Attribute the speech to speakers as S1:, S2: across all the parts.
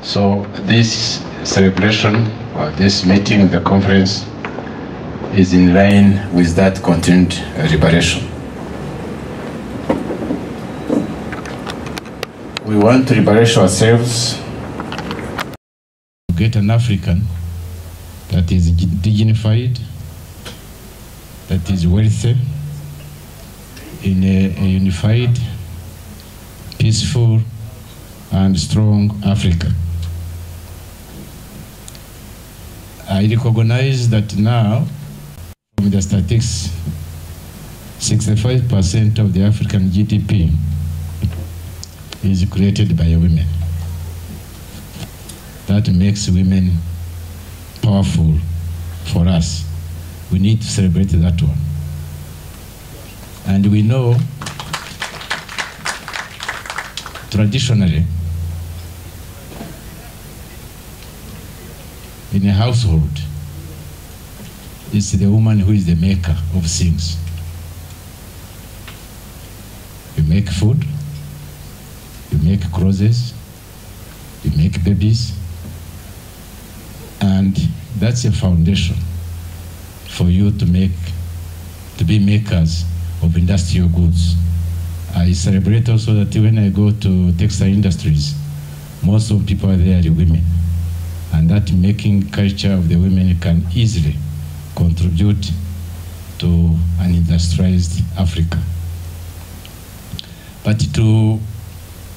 S1: So this celebration, or this meeting, the conference, is in line with that continued liberation. We want to liberate ourselves to get an African that is dignified, that is wealthy, in a unified, peaceful, and strong Africa. I recognize that now, from the statistics, 65% of the African GDP is created by women. That makes women powerful for us. We need to celebrate that one. And we know, traditionally, in a household, it's the woman who is the maker of things. You make food, you make clothes, you make babies, and that's a foundation for you to be makers of industrial goods. I celebrate also that when I go to textile industries, most of the people there are women. And that making culture of the women can easily contribute to an industrialized Africa. But to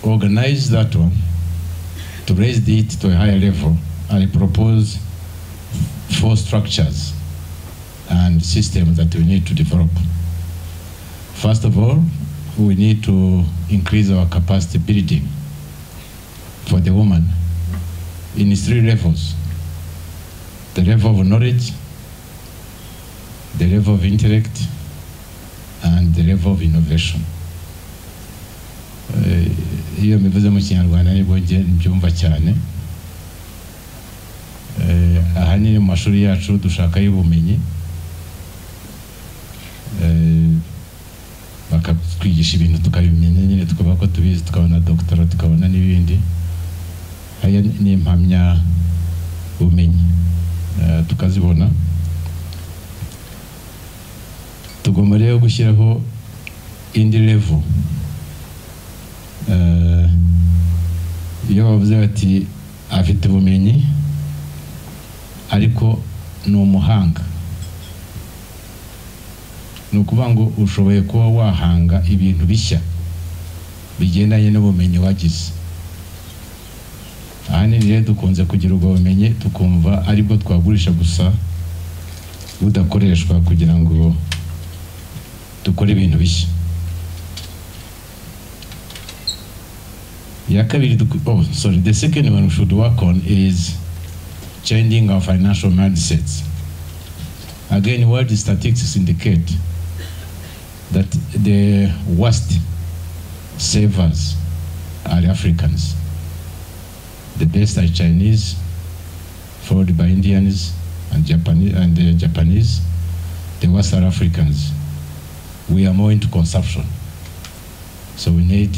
S1: organize that one, to raise it to a higher level, I propose 4 structures and systems that we need to develop. First of all, we need to increase our capacity building for the woman in 3 levels: the level of knowledge, the level of intellect, and the level of innovation. Iyo mivuze mu Kinyarwanda nibwo nje mbyumva cyane. Ahanini mu mashuri yacu dushaka y'ubumenyi, bakatwigisha ibintu tukabimenya nyine, tukaba ko tubizi, tukabona doctorate, tukabona n'ibindi. Haya ni impamya ubumenyi tukazibona. Tugomba rero gushyiraho indi level. Iyo bavuze bati afite ubumenyi ariko ni umuhanga, ni ukuvuga ngo ushoboye kuba wahanga ibintu bishya bigendanye n'ubumenyi wagize. Ahanini rero dukunze kugira ubwo bumenyi tukumva aribwo twagurisha gusa, budakoreshwa kugira ngo dukore ibintu bishya. The second one we should work on is changing our financial mindsets. Again, what the statistics indicate that the worst savers are Africans. The best are Chinese, followed by Indians and Japanese. The worst are Africans. We are more into consumption. So we need,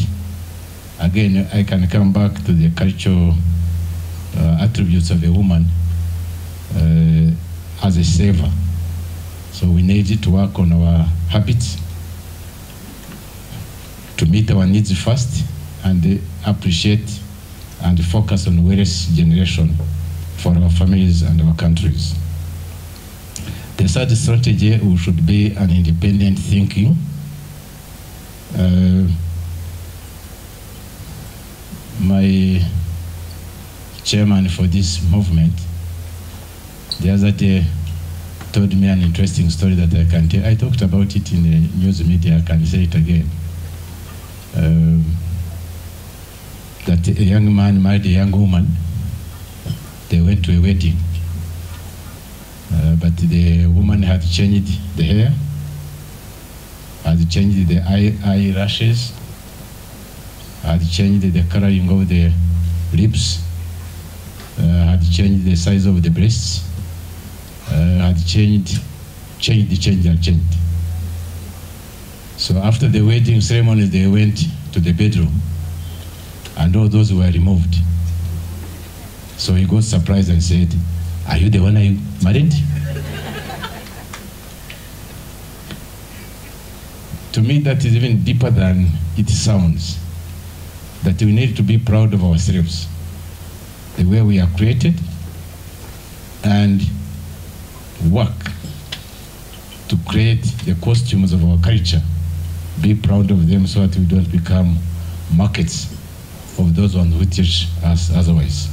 S1: again, I can come back to the cultural attributes of a woman as a saver. So we need to work on our habits. meet our needs first and appreciate and focus on wealth generation for our families and our countries. The third strategy should be an independent thinking. My chairman for this movement the other day told me an interesting story that I can tell. I talked about it in the news media, I can say it again. That a young man married a young woman. They went to a wedding. But the woman had changed the hair, had changed the eyelashes, had changed the coloring of the lips, had changed the size of the breasts, had changed. So after the wedding ceremony, they went to the bedroom, and all those were removed. So he got surprised and said, "Are you the one I married?" To me, that is even deeper than it sounds. That we need to be proud of ourselves, the way we are created, and work to create the costumes of our culture. Be proud of them so that we don't become markets of those ones who teach us otherwise.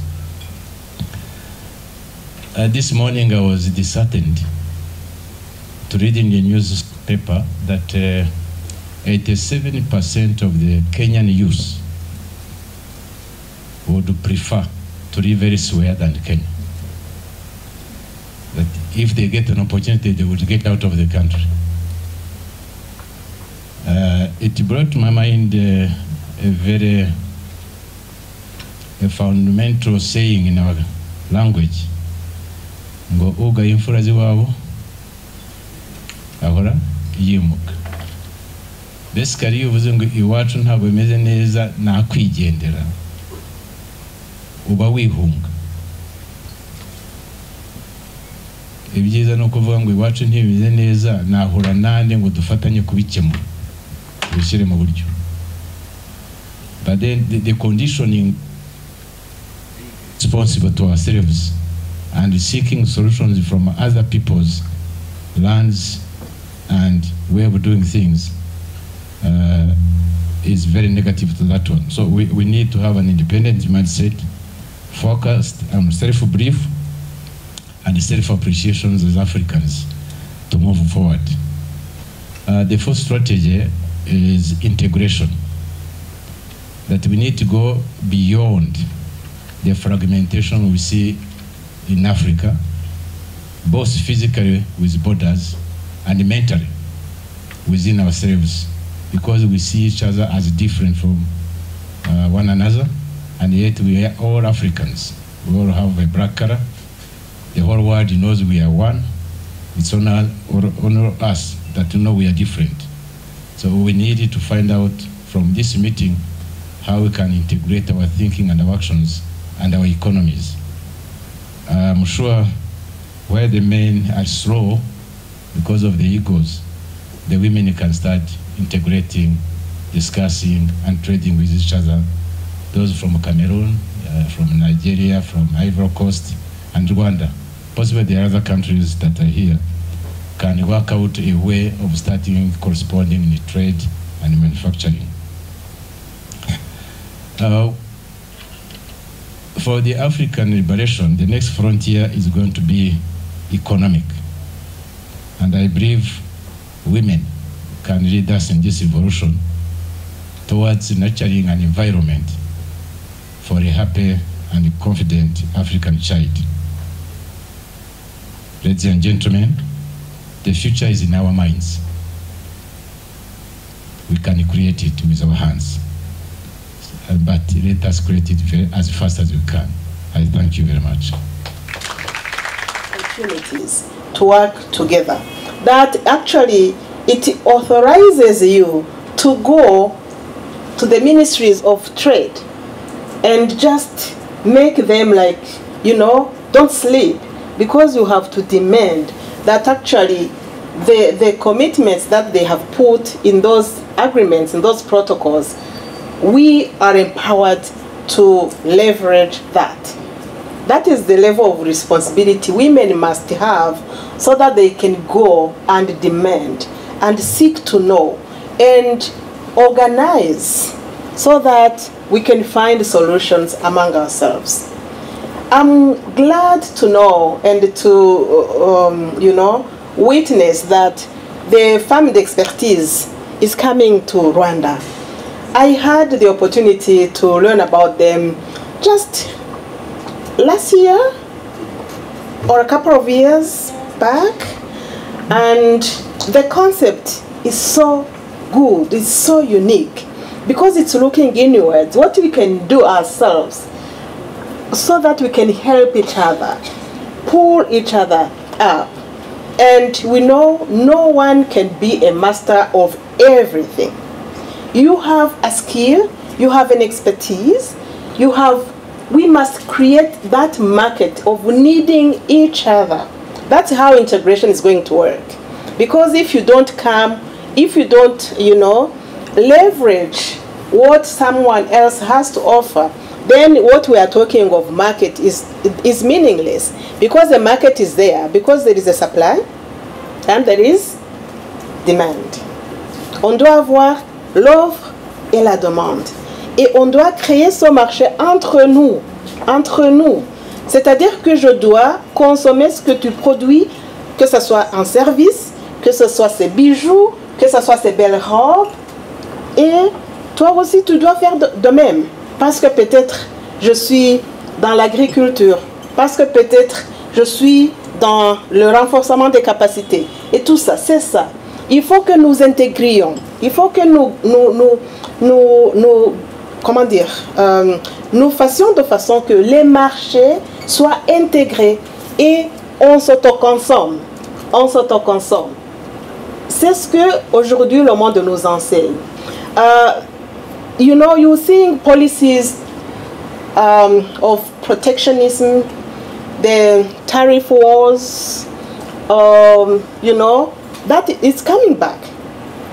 S1: This morning I was disheartened to read in the newspaper that 87% of the Kenyan youth would prefer to live elsewhere than Kenya. That if they get an opportunity, they would get out of the country. It brought to my mind a fundamental saying in our language. Ngo uga imfura ziwabo ahora yimuka. Basically iyo uvuze ngo iwacu ntabwo bimeze neza nakwigendera, uba wihunga. Ibyiza no kuvuga ngo iwacu ntibimeze neza nahura nande ngo dufatanye kubikemura bishyire mu buryo. But then the conditioning responsible to ourselves and seeking solutions from other people's lands and way of doing things is very negative to that one. So we need to have an independent mindset, focused on self-belief and self-appreciation as Africans to move forward. The fourth strategy is integration. That we need to go beyond the fragmentation we see in Africa, both physically with borders and mentally within ourselves, because we see each other as different from one another, and yet we are all Africans. We all have a black color. The whole world knows we are one. It's honor us that know we are different. So we needed to find out from this meeting how we can integrate our thinking and our actions and our economies. I'm sure where the men are slow because of the egos, the women can start integrating, discussing, and trading with each other. Those from Cameroon, from Nigeria, from Ivory Coast, and Rwanda. Possibly the other countries that are here can work out a way of starting corresponding in trade and manufacturing. For the African liberation, the next frontier is going to be economic. And I believe women can lead us in this evolution towards nurturing an environment for a happy and confident African child. Ladies and gentlemen, the future is in our minds. We can create it with our hands. But let us create it as fast as we can. I thank you very much.
S2: Opportunities to work together. That actually it authorizes you to go to the ministries of trade and just make them like, you know, don't sleep, because you have to demand that actually the commitments that they have put in those agreements, in those protocols, we are empowered to leverage that. That is the level of responsibility women must have so that they can go and demand and seek to know and organize so that we can find solutions among ourselves. I'm glad to know and to, witness that the family expertise is coming to Rwanda. I had the opportunity to learn about them just last year or a couple of years back, and the concept is so good, it's so unique, because it's looking inwards, what we can do ourselves so that we can help each other, pull each other up. And we know no one can be a master of everything. You have a skill, you have an expertise, we must create that market of needing each other. That's how integration is going to work. Because if you don't leverage what someone else has to offer, then what we are talking of market is meaningless, because the market is there, because there is a supply and there is demand. On doit avoir l'offre et la demande. Et on doit créer ce marché entre nous. C'est-à-dire que je dois consommer ce que tu produis, que ce soit un service, que ce soit ces bijoux, que ce soit ces belles robes. Et toi aussi, tu dois faire de même. Parce que peut-être je suis dans l'agriculture, parce que peut-être je suis dans le renforcement des capacités. Et tout ça, c'est ça. Il faut que nous intégrions, il faut que nous fassions de façon que les marchés soient intégrés et on s'autoconsomme. C'est ce que aujourd'hui le monde nous enseigne. You're seeing policies of protectionism, the tariff wars, that it's coming back.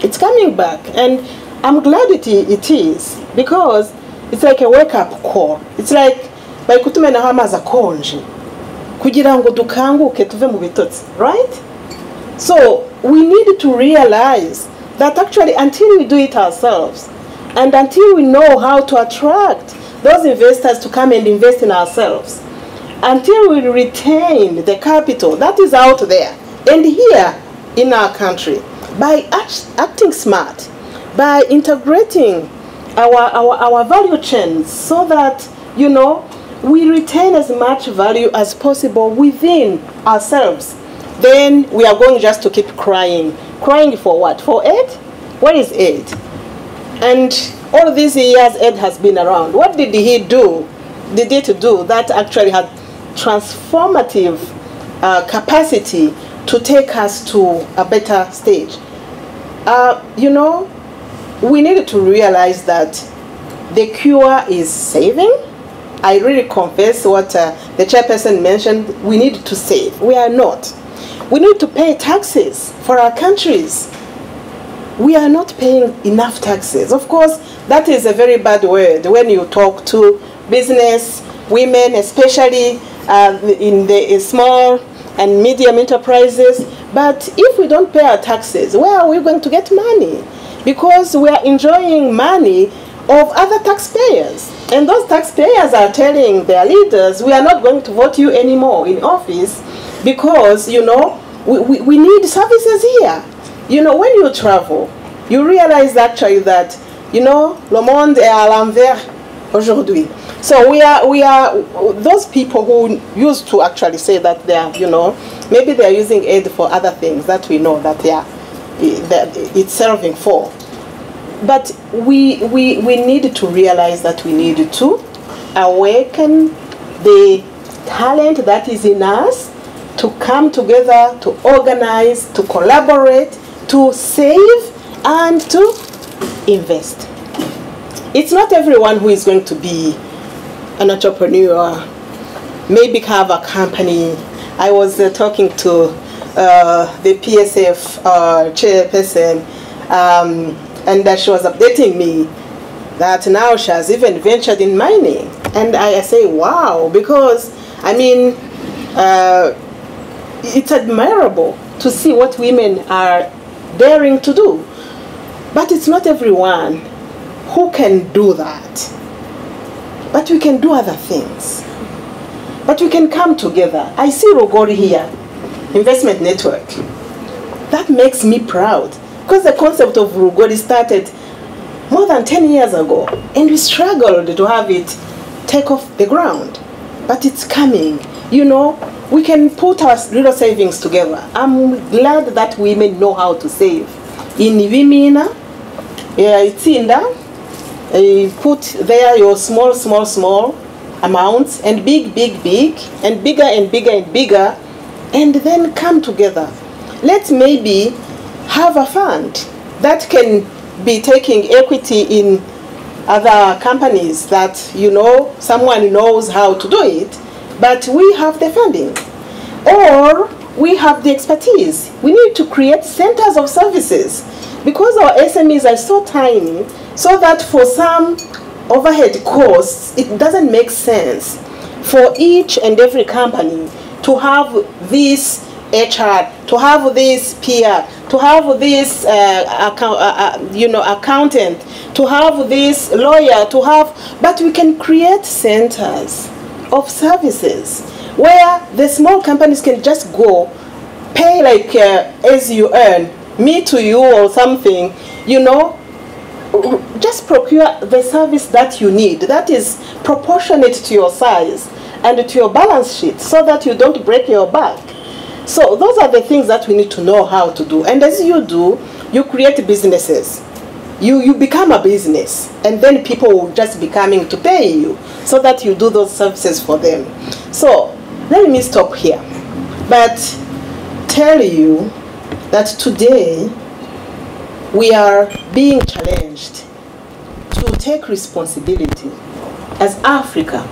S2: It's coming back, and I'm glad it is, because it's like a wake-up call. It's like bayikutumena amazi akonje kugira ngo dukanguke tuve mu bitotsi, right? So we need to realize that actually until we do it ourselves, and until we know how to attract those investors to come and invest in ourselves, until we retain the capital that is out there and here in our country, by acting smart, by integrating our value chains so that, we retain as much value as possible within ourselves, then we are going just to keep crying. Crying for what? For aid? What is aid? And all these years aid has been around. What did he do? Did it do that actually had transformative capacity to take us to a better stage? We need to realize that the cure is saving. I really confess what the chairperson mentioned. We need to save. We are not. We need to pay taxes for our countries. We are not paying enough taxes. Of course, that is a very bad word when you talk to business women, especially in the small and medium enterprises. But if we don't pay our taxes, where are we going to get money? Because we are enjoying money of other taxpayers. And those taxpayers are telling their leaders, we are not going to vote you anymore in office because, we need services here. When you travel, you realize actually that, le monde est à l'envers aujourd'hui. So we are those people who used to actually say that they are, maybe they are using aid for other things that we know that that it's serving for. But we need to realize that we need to awaken the talent that is in us, to come together, to organize, to collaborate, to save, and to invest. It's not everyone who is going to be an entrepreneur, maybe have a company. I was talking to the PSF chairperson, and that she was updating me that now she has even ventured in mining. And I say, wow, because, I mean, it's admirable to see what women are daring to do. But it's not everyone who can do that. But we can do other things. But we can come together. I see Rugori here, Investment Network. That makes me proud, because the concept of Rugori started more than 10 years ago, and we struggled to have it take off the ground. But it's coming. You know, we can put our little savings together. I'm glad that women know how to save. In Vimina, it's in there. You put there your small amounts, and big, and bigger and bigger and bigger, and then come together. Let's maybe have a fund that can be taking equity in other companies that, you know, someone knows how to do it, but we have the funding. Or we have the expertise. We need to create centers of services, because our SMEs are so tiny, so that for some overhead costs, it doesn't make sense for each and every company to have this HR, to have this PR, to have this accountant, to have this lawyer, but we can create centers of services where the small companies can just go, pay like as you earn, me to you or something, you know, just procure the service that you need, that is proportionate to your size and to your balance sheet, so that you don't break your back. So those are the things that we need to know how to do. And as you do, you create businesses. You become a business, and then people will just be coming to pay you, so that you do those services for them. So let me stop here, but tell you that today we are being challenged to take responsibility as Africa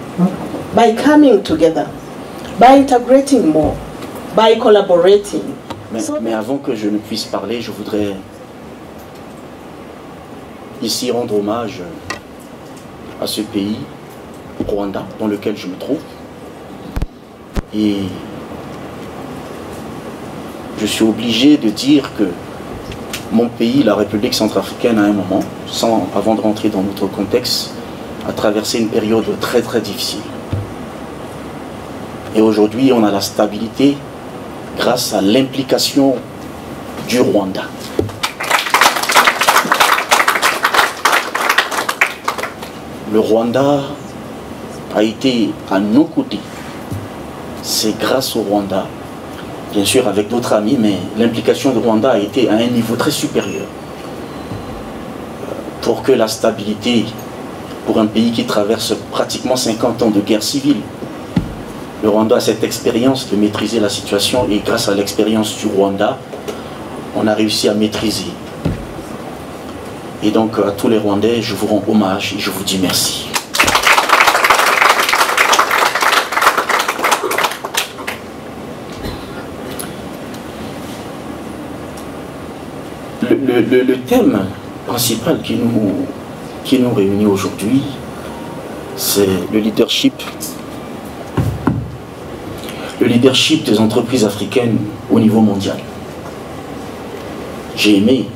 S2: by coming together, by integrating more, by collaborating.
S3: Mais avant que je ne puisse parler, je voudrais ici rendre hommage à ce pays, Rwanda, dans lequel je me trouve. Et je suis obligé de dire que mon pays, la République centrafricaine, à un moment, avant de rentrer dans notre contexte, a traversé une période très très difficile. Et aujourd'hui, on a la stabilité grâce à l'implication du Rwanda. Le Rwanda a été à nos côtés. C'est grâce au Rwanda, bien sûr avec d'autres amis, mais l'implication du Rwanda a été à un niveau très supérieur pour que la stabilité, pour un pays qui traverse pratiquement 50 ans de guerre civile, le Rwanda a cette expérience de maîtriser la situation, et grâce à l'expérience du Rwanda, on a réussi à maîtriser. Et donc à tous les Rwandais, je vous rends hommage et je vous dis merci. Le thème principal qui nous réunit aujourd'hui, c'est le leadership des entreprises africaines au niveau mondial. J'ai aimé,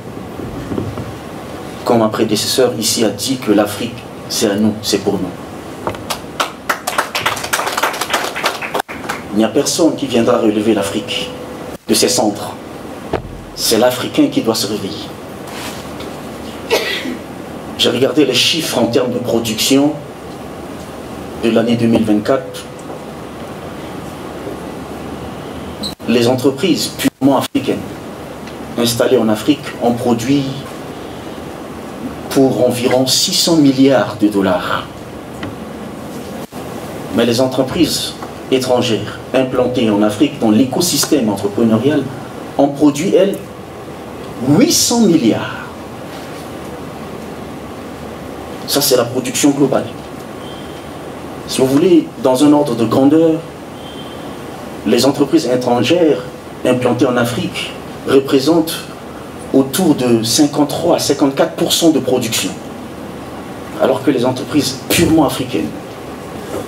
S3: quand ma prédécesseur ici a dit que l'Afrique, c'est à nous, c'est pour nous. Il n'y a personne qui viendra relever l'Afrique de ses cendres. C'est l'Africain qui doit se réveiller. J'ai regardé les chiffres en termes de production de l'année 2024. Les entreprises purement africaines installées en Afrique ont produit pour environ 600 milliards de dollars. Mais les entreprises étrangères implantées en Afrique dans l'écosystème entrepreneurial ont produit, elles, 800 milliards. Ça, c'est la production globale. Si vous voulez, dans un ordre de grandeur, les entreprises étrangères implantées en Afrique représentent autour de 53 à 54% de production. Alors que les entreprises purement africaines,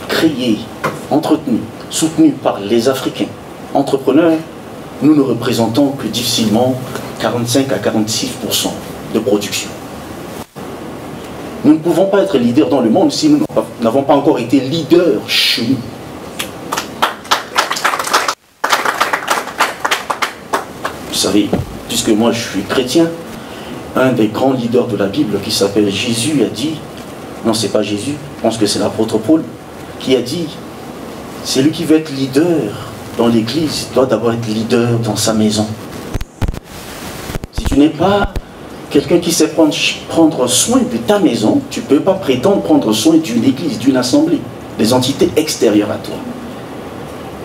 S3: créées, entretenues, soutenues par les Africains entrepreneurs, nous ne représentons que difficilement 45 à 46% de production. Nous ne pouvons pas être leaders dans le monde si nous n'avons pas encore été leaders chez nous. Vous savez, puisque moi je suis chrétien, un des grands leaders de la Bible qui s'appelle Jésus a dit, non c'est pas Jésus, je pense que c'est l'apôtre Paul, qui a dit, celui qui veut être leader dans l'église doit d'abord être leader dans sa maison. Si tu n'es pas quelqu'un qui sait prendre soin de ta maison, tu ne peux pas prétendre prendre soin d'une église, d'une assemblée, des entités extérieures à toi.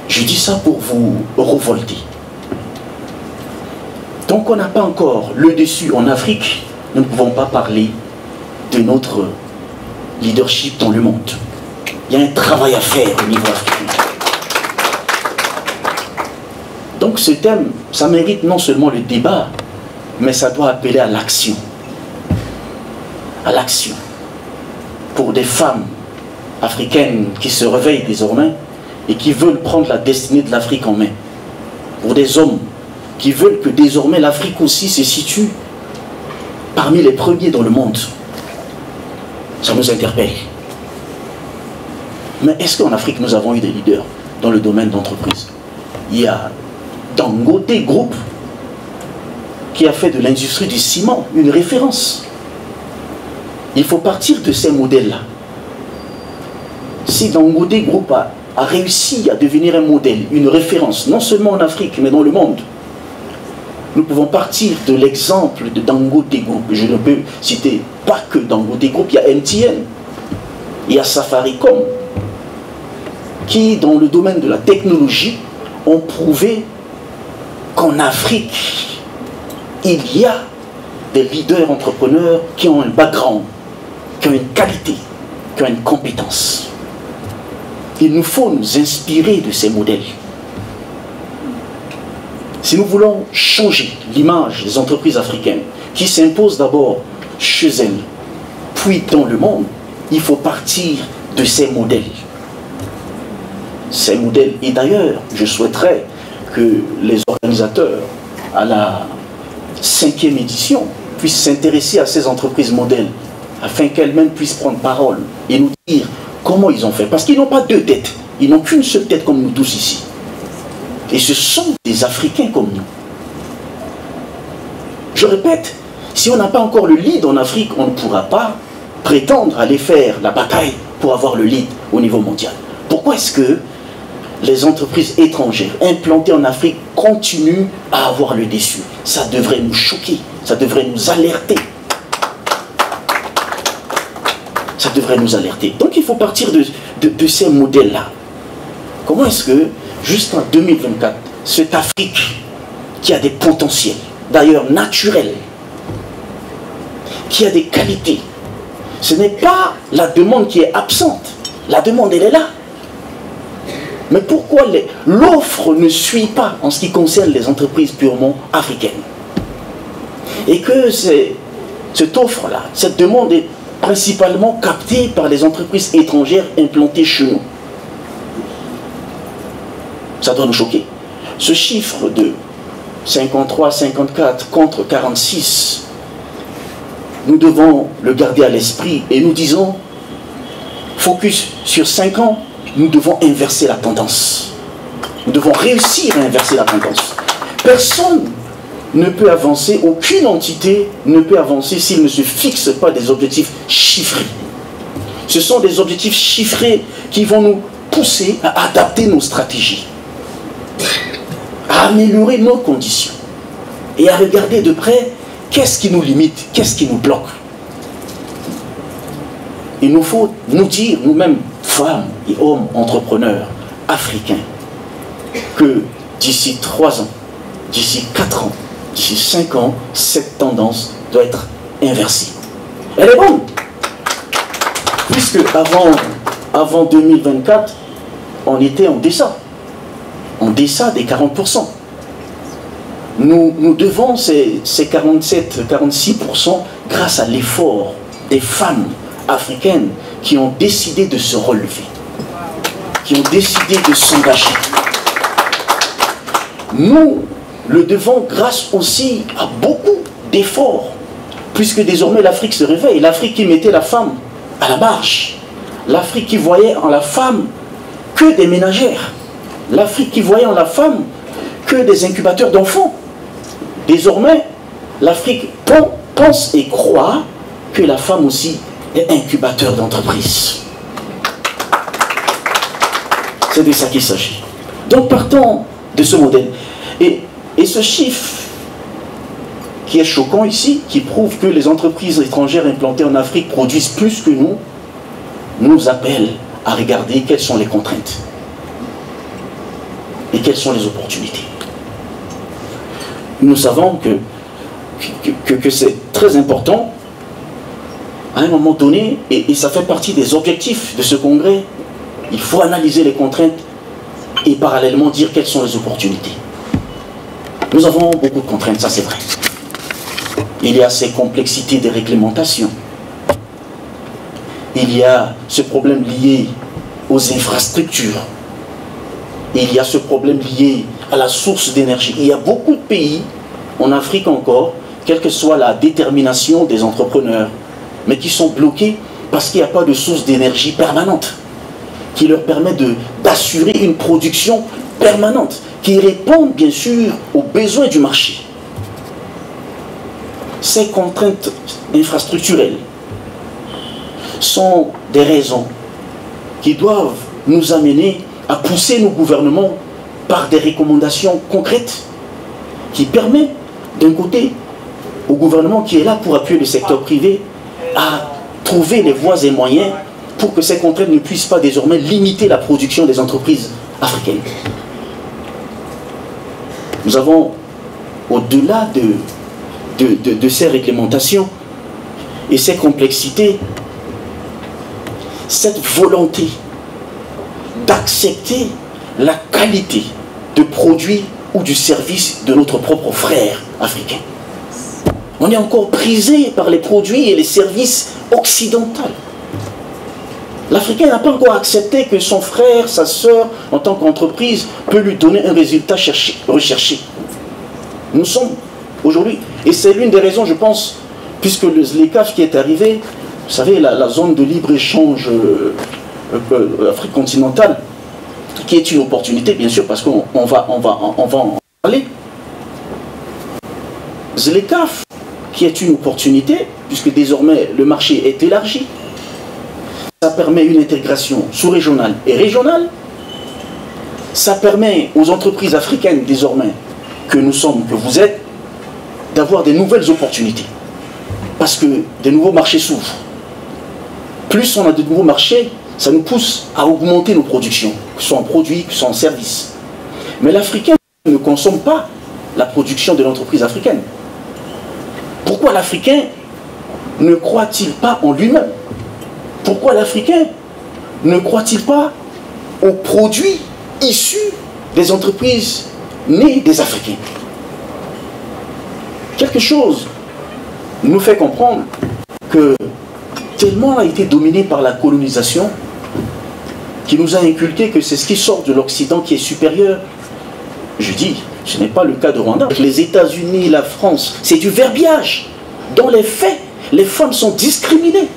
S3: Je dis ça pour vous révolter. Tant qu'on n'a pas encore le dessus en Afrique, nous ne pouvons pas parler de notre leadership dans le monde. Il y a un travail à faire au niveau africain. Donc ce thème, ça mérite non seulement le débat, mais ça doit appeler à l'action. À l'action. Pour des femmes africaines qui se réveillent désormais et qui veulent prendre la destinée de l'Afrique en main. Pour des hommes qui veulent que désormais l'Afrique aussi se situe parmi les premiers dans le monde. Ça nous interpelle. Mais est-ce qu'en Afrique nous avons eu des leaders dans le domaine d'entreprise? Il y a Dangote Group qui a fait de l'industrie du ciment une référence. Il faut partir de ces modèles-là. Si Dangote Group a réussi à devenir un modèle, une référence, non seulement en Afrique, mais dans le monde, nous pouvons partir de l'exemple de Dangote Group. Je ne peux citer pas que Dangote Group, il y a MTN, il y a Safaricom, qui, dans le domaine de la technologie, ont prouvé qu'en Afrique, il y a des leaders entrepreneurs qui ont un background, qui ont une qualité, qui ont une compétence. Il nous faut nous inspirer de ces modèles. Si nous voulons changer l'image des entreprises africaines, qui s'imposent d'abord chez elles, puis dans le monde, il faut partir de ces modèles. Ces modèles, et d'ailleurs, je souhaiterais que les organisateurs à la 5e édition puissent s'intéresser à ces entreprises modèles, afin qu'elles-mêmes puissent prendre parole et nous dire comment ils ont fait. Parce qu'ils n'ont pas deux têtes, ils n'ont qu'une seule tête comme nous tous ici. Et ce sont des Africains comme nous. Je répète, si on n'a pas encore le lead en Afrique, on ne pourra pas prétendre aller faire la bataille pour avoir le lead au niveau mondial. Pourquoi est-ce que les entreprises étrangères implantées en Afrique continuent à avoir le dessus? Ça devrait nous choquer, ça devrait nous alerter. Ça devrait nous alerter. Donc il faut partir de ces modèles-là. Comment est-ce que, jusqu'en 2024, cette Afrique qui a des potentiels, d'ailleurs naturels, qui a des qualités, ce n'est pas la demande qui est absente. La demande, elle est là. Mais pourquoi l'offre ne suit pas en ce qui concerne les entreprises purement africaines? Et que cette offre-là, cette demande est principalement captée par les entreprises étrangères implantées chez nous. Ça doit nous choquer. Ce chiffre de 53, 54 contre 46, nous devons le garder à l'esprit et nous disons, focus sur 5 ans, nous devons inverser la tendance. Nous devons réussir à inverser la tendance. Personne ne peut avancer, aucune entité ne peut avancer s'il ne se fixe pas des objectifs chiffrés. Ce sont des objectifs chiffrés qui vont nous pousser à adapter nos stratégies, à améliorer nos conditions et à regarder de près qu'est-ce qui nous limite, qu'est-ce qui nous bloque. Il nous faut nous dire, nous-mêmes, femmes et hommes entrepreneurs africains, que d'ici 3 ans, d'ici 4 ans, d'ici 5 ans, cette tendance doit être inversée. Elle est bonne. Puisque avant 2024, on était en deçà des 40%. nous devons ces 47-46% grâce à l'effort des femmes africaines qui ont décidé de se relever, qui ont décidé de s'engager. Nous le devons grâce aussi à beaucoup d'efforts, puisque désormais l'Afrique se réveille. L'Afrique qui mettait la femme à la marge, l'Afrique qui voyait en la femme que des ménagères, l'Afrique qui voyait en la femme que des incubateurs d'enfants. Désormais, l'Afrique pense et croit que la femme aussi est incubateur d'entreprise. C'est de ça qu'il s'agit. Donc partons de ce modèle. Et ce chiffre qui est choquant ici, qui prouve que les entreprises étrangères implantées en Afrique produisent plus que nous appelle à regarder quelles sont les contraintes et quelles sont les opportunités. Nous savons que c'est très important à un moment donné, et ça fait partie des objectifs de ce congrès. Il faut analyser les contraintes et parallèlement dire quelles sont les opportunités. Nous avons beaucoup de contraintes, ça c'est vrai. Il y a ces complexités des réglementations. Il y a ce problème lié aux infrastructures. Il y a ce problème lié à la source d'énergie. Il y a beaucoup de pays, en Afrique encore, quelle que soit la détermination des entrepreneurs, mais qui sont bloqués parce qu'il n'y a pas de source d'énergie permanente, qui leur permet d'assurer une production permanente, qui répond bien sûr aux besoins du marché. Ces contraintes infrastructurelles sont des raisons qui doivent nous amener à pousser nos gouvernements par des recommandations concrètes qui permettent d'un côté au gouvernement qui est là pour appuyer le secteur privé à trouver les voies et moyens pour que ces contraintes ne puissent pas désormais limiter la production des entreprises africaines. Nous avons, au-delà de ces réglementations et ces complexités, cette volonté d'accepter la qualité de produits ou du service de notre propre frère africain. On est encore prisé par les produits et les services occidentaux. L'Africain n'a pas encore accepté que son frère, sa sœur, en tant qu'entreprise, peut lui donner un résultat recherché. Nous sommes aujourd'hui, et c'est l'une des raisons, je pense, puisque le ZLECAf qui est arrivé, vous savez, la zone de libre-échange Afrique continentale, qui est une opportunité, bien sûr, parce qu'on va en parler. ZLECAf, qui est une opportunité, puisque désormais le marché est élargi, ça permet une intégration sous-régionale et régionale, ça permet aux entreprises africaines désormais, que nous sommes, que vous êtes, d'avoir des nouvelles opportunités, parce que des nouveaux marchés s'ouvrent. Plus on a de nouveaux marchés, ça nous pousse à augmenter nos productions, que ce soit en produits, que ce soit en services. Mais l'Africain ne consomme pas la production de l'entreprise africaine. Pourquoi l'Africain ne croit-il pas en lui-même? Pourquoi l'Africain ne croit-il pas aux produits issus des entreprises nées des Africains? Quelque chose nous fait comprendre que tellement on a été dominé par la colonisation qui nous a inculqué que c'est ce qui sort de l'Occident qui est supérieur. Je dis, ce n'est pas le cas de Rwanda. Les États-Unis, la France, c'est du verbiage. Dans les faits, les femmes sont discriminées.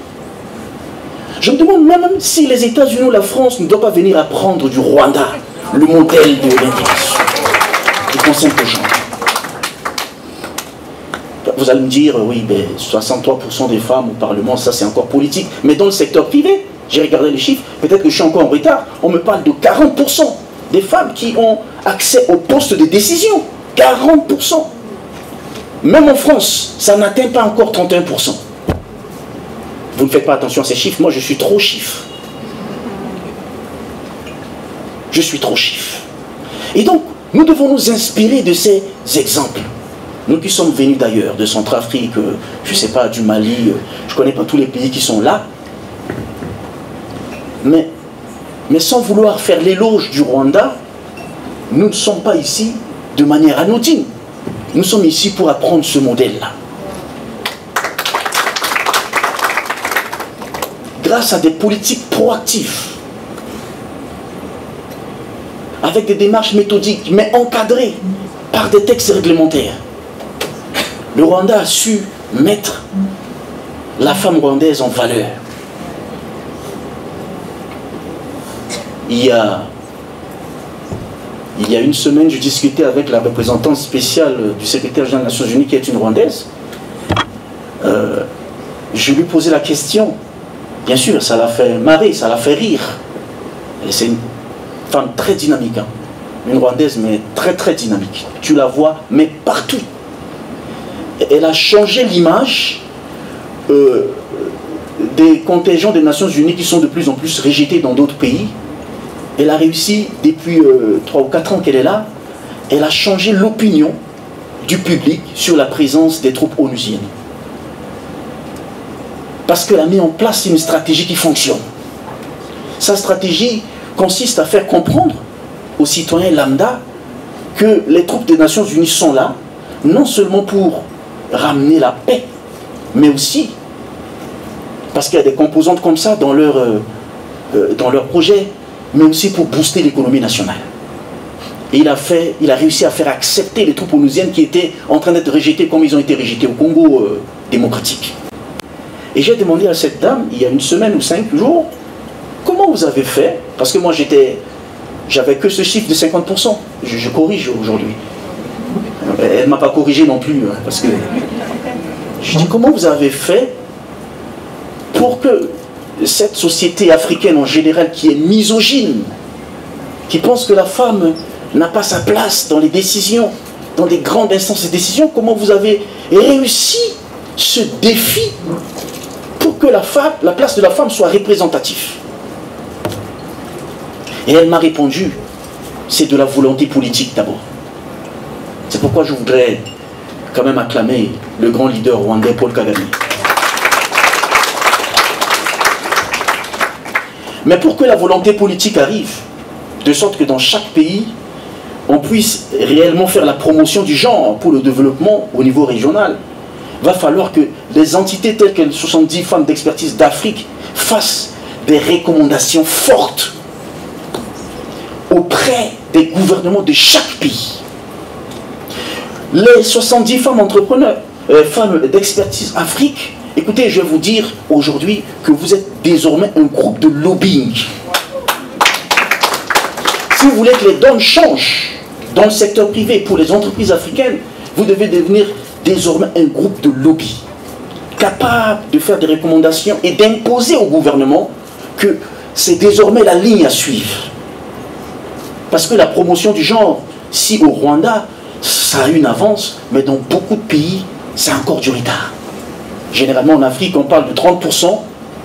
S3: Je me demande même si les États-Unis ou la France ne doivent pas venir apprendre du Rwanda le modèle de l'intégration du concept de genre. Vous allez me dire, oui, ben, 63% des femmes au Parlement, ça c'est encore politique. Mais dans le secteur privé, j'ai regardé les chiffres, peut-être que je suis encore en retard, on me parle de 40% des femmes qui ont accès aux postes de décision. 40%. Même en France, ça n'atteint pas encore 31%. Vous ne faites pas attention à ces chiffres, moi je suis trop chiffre. Je suis trop chiffre. Et donc, nous devons nous inspirer de ces exemples. Nous qui sommes venus d'ailleurs, de Centrafrique, je ne sais pas, du Mali, je ne connais pas tous les pays qui sont là. Mais sans vouloir faire l'éloge du Rwanda, nous ne sommes pas ici de manière anodine. Nous sommes ici pour apprendre ce modèle-là. Grâce à des politiques proactives, avec des démarches méthodiques, mais encadrées par des textes réglementaires, le Rwanda a su mettre la femme rwandaise en valeur. Il y a une semaine, je discutais avec la représentante spéciale du secrétaire général des Nations Unies, qui est une Rwandaise. Je lui posais la question. Bien sûr, ça l'a fait marrer, ça l'a fait rire. C'est une femme très dynamique. Hein. Une Rwandaise, mais très très dynamique. Tu la vois, mais partout. Elle a changé l'image des contingents des Nations Unies qui sont de plus en plus rejetés dans d'autres pays. Elle a réussi, depuis 3 ou 4 ans qu'elle est là, elle a changé l'opinion du public sur la présence des troupes onusiennes. Parce qu'elle a mis en place une stratégie qui fonctionne. Sa stratégie consiste à faire comprendre aux citoyens lambda que les troupes des Nations Unies sont là, non seulement pour ramener la paix, mais aussi parce qu'il y a des composantes comme ça dans leur projet, mais aussi pour booster l'économie nationale. Et il a réussi à faire accepter les troupes onusiennes qui étaient en train d'être rejetées comme ils ont été rejetés au Congo démocratique. Et j'ai demandé à cette dame, il y a une semaine ou 5 jours, comment vous avez fait? Parce que moi j'avais que ce chiffre de 50%. Je corrige aujourd'hui. Elle ne m'a pas corrigé non plus. Parce que je dis, comment vous avez fait pour que cette société africaine en général qui est misogyne, qui pense que la femme n'a pas sa place dans les décisions, dans des grandes instances de décision, comment vous avez réussi ce défi pour que la place de la femme soit représentative? Et elle m'a répondu, c'est de la volonté politique d'abord. C'est pourquoi je voudrais quand même acclamer le grand leader rwandais Paul Kagame. Mais pour que la volonté politique arrive, de sorte que dans chaque pays, on puisse réellement faire la promotion du genre pour le développement au niveau régional, va falloir que les entités telles que les 70 femmes d'expertise d'Afrique fassent des recommandations fortes auprès des gouvernements de chaque pays. Les 70 femmes entrepreneurs, femmes d'expertise Afrique, écoutez, je vais vous dire aujourd'hui que vous êtes désormais un groupe de lobbying. Si vous voulez que les donnes changent dans le secteur privé pour les entreprises africaines, vous devez devenir désormais un groupe de lobby capable de faire des recommandations et d'imposer au gouvernement que c'est désormais la ligne à suivre. Parce que la promotion du genre, si au Rwanda, ça a une avance, mais dans beaucoup de pays, c'est encore du retard. Généralement en Afrique, on parle de 30%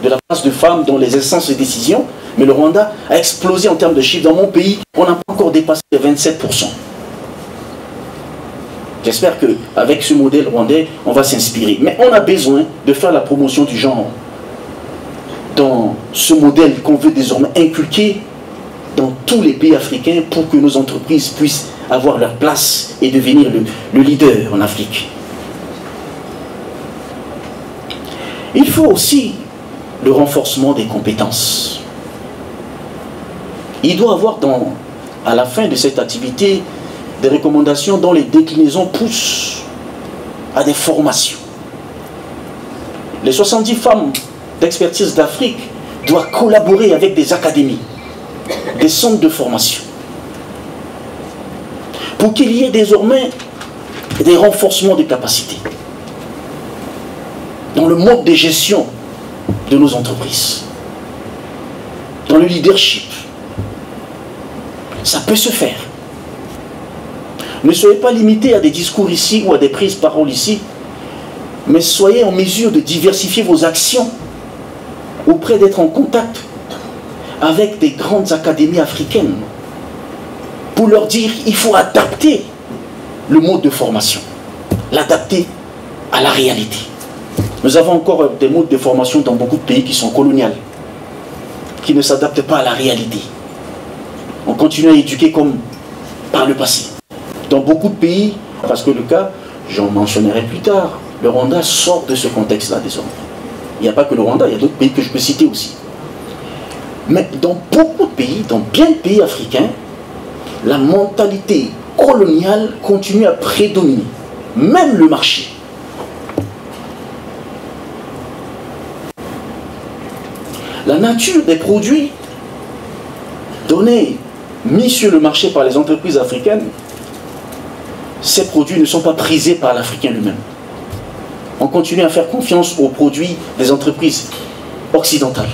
S3: de la place de femmes dans les instances de décision, mais le Rwanda a explosé en termes de chiffres. Dans mon pays, on n'a pas encore dépassé les 27%. J'espère qu'avec ce modèle rwandais, on va s'inspirer. Mais on a besoin de faire la promotion du genre dans ce modèle qu'on veut désormais inculquer dans tous les pays africains pour que nos entreprises puissent avoir leur place et devenir le leader en Afrique. Il faut aussi le renforcement des compétences. Il doit y avoir à la fin de cette activité des recommandations dont les déclinaisons poussent à des formations. Les 70 femmes d'expertise d'Afrique doivent collaborer avec des académies, des centres de formation, pour qu'il y ait désormais des renforcements de capacités dans le mode de gestion de nos entreprises, dans le leadership. Ça peut se faire. Ne soyez pas limités à des discours ici ou à des prises de parole ici, mais soyez en mesure de diversifier vos actions auprès d'être en contact avec des grandes académies africaines pour leur dire qu'il faut adapter le mode de formation, l'adapter à la réalité. Nous avons encore des modes de formation dans beaucoup de pays qui sont coloniales, qui ne s'adaptent pas à la réalité. On continue à éduquer comme par le passé. Dans beaucoup de pays, Parce que le cas, j'en mentionnerai plus tard, le Rwanda sort de ce contexte-là désormais. Il n'y a pas que le Rwanda, il y a d'autres pays que je peux citer aussi. Mais dans beaucoup de pays, dans bien de pays africains, la mentalité coloniale continue à prédominer, même le marché. La nature des produits donnés, mis sur le marché par les entreprises africaines, ces produits ne sont pas prisés par l'Africain lui-même. On continue à faire confiance aux produits des entreprises occidentales,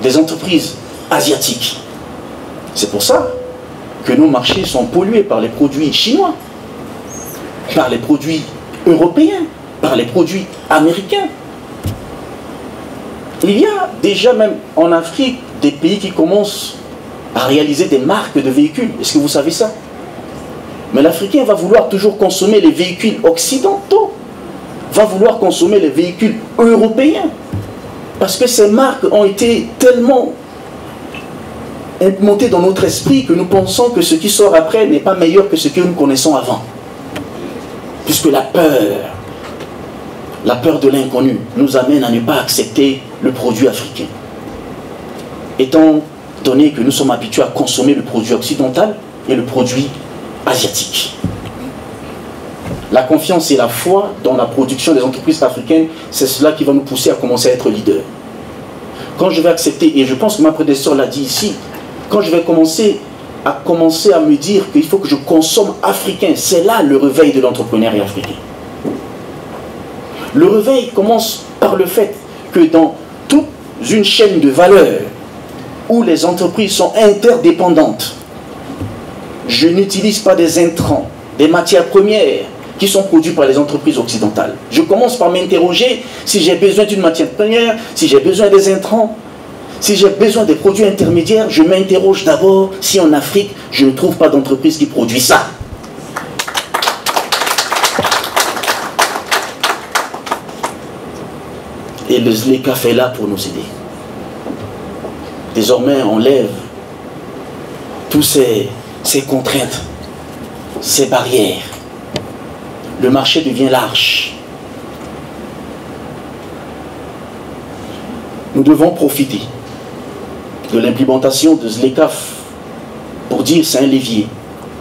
S3: des entreprises asiatiques. C'est pour ça que nos marchés sont pollués par les produits chinois, par les produits européens, par les produits américains. Il y a déjà même en Afrique des pays qui commencent à réaliser des marques de véhicules. Est-ce que vous savez ça? Mais l'Africain va vouloir toujours consommer les véhicules occidentaux, va vouloir consommer les véhicules européens. Parce que ces marques ont été tellement implémentées dans notre esprit que nous pensons que ce qui sort après n'est pas meilleur que ce que nous connaissons avant. Puisque la peur de l'inconnu nous amène à ne pas accepter le produit africain. Étant donné que nous sommes habitués à consommer le produit occidental et le produit asiatique. La confiance et la foi dans la production des entreprises africaines, c'est cela qui va nous pousser à commencer à être leader. Quand je vais accepter, et je pense que ma prédécesseur l'a dit ici, quand je vais commencer à me dire qu'il faut que je consomme africain, c'est là le réveil de l'entrepreneuriat africain. Le réveil commence par le fait que dans toute une chaîne de valeur où les entreprises sont interdépendantes, je n'utilise pas des intrants, des matières premières qui sont produites par les entreprises occidentales. Je commence par m'interroger si j'ai besoin d'une matière première, si j'ai besoin des intrants, si j'ai besoin des produits intermédiaires. Je m'interroge d'abord si en Afrique, je ne trouve pas d'entreprise qui produit ça. Et le ZLECAf est là pour nous aider. Désormais, on lève toutes ces contraintes, ces barrières. Le marché devient large. Nous devons profiter de l'implémentation de ZLECAf pour dire c'est un levier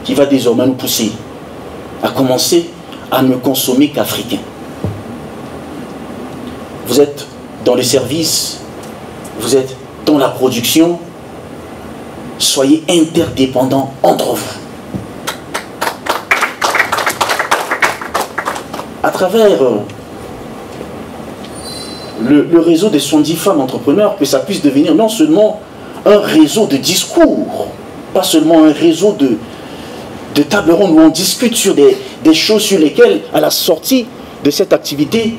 S3: qui va désormais nous pousser à commencer à ne consommer qu'africain. Vous êtes dans les services, vous êtes dans la production, soyez interdépendants entre vous. À travers le réseau des 70 femmes entrepreneurs, que ça puisse devenir non seulement un réseau de discours, pas seulement un réseau de tables rondes où on discute sur des choses sur lesquelles, à la sortie de cette activité,